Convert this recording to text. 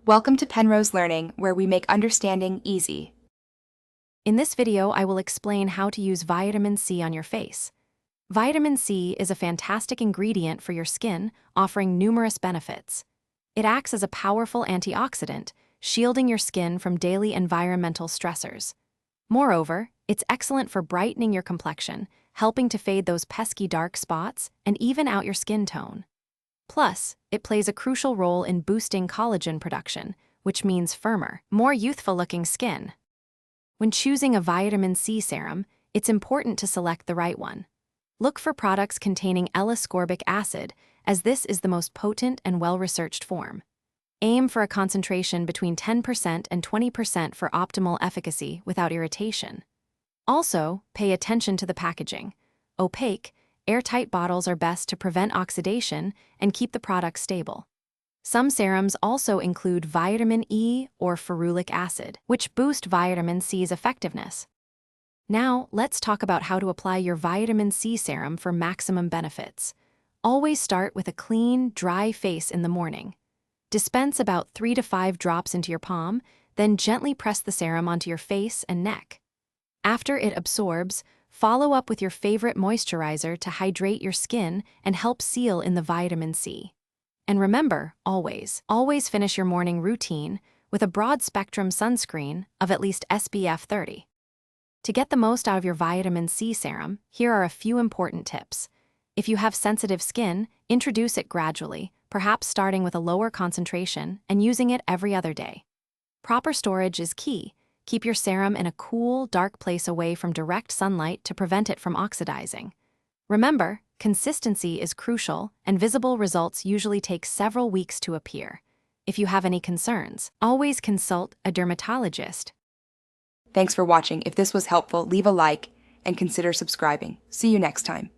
Welcome to Penrose Learning, where we make understanding easy. In this video, I will explain how to use vitamin C on your face. Vitamin C is a fantastic ingredient for your skin, offering numerous benefits. It acts as a powerful antioxidant, shielding your skin from daily environmental stressors. Moreover, it's excellent for brightening your complexion, helping to fade those pesky dark spots and even out your skin tone. Plus, it plays a crucial role in boosting collagen production, which means firmer, more youthful-looking skin. When choosing a vitamin C serum, it's important to select the right one. Look for products containing L-ascorbic acid, as this is the most potent and well-researched form. Aim for a concentration between 10% and 20% for optimal efficacy without irritation. Also, pay attention to the packaging. Opaque, airtight bottles are best to prevent oxidation and keep the product stable. Some serums also include vitamin E or ferulic acid, which boost vitamin C's effectiveness. Now, let's talk about how to apply your vitamin C serum for maximum benefits. Always start with a clean, dry face in the morning. Dispense about 3 to 5 drops into your palm, then gently press the serum onto your face and neck. After it absorbs, follow up with your favorite moisturizer to hydrate your skin and help seal in the vitamin C. And remember, always finish your morning routine with a broad-spectrum sunscreen of at least SPF 30. To get the most out of your vitamin C serum, here are a few important tips. If you have sensitive skin, introduce it gradually, perhaps starting with a lower concentration and using it every other day. Proper storage is key. Keep your serum in a cool, dark place away from direct sunlight to prevent it from oxidizing. Remember, consistency is crucial, and visible results usually take several weeks to appear. If you have any concerns, always consult a dermatologist. Thanks for watching. If this was helpful, leave a like and consider subscribing. See you next time.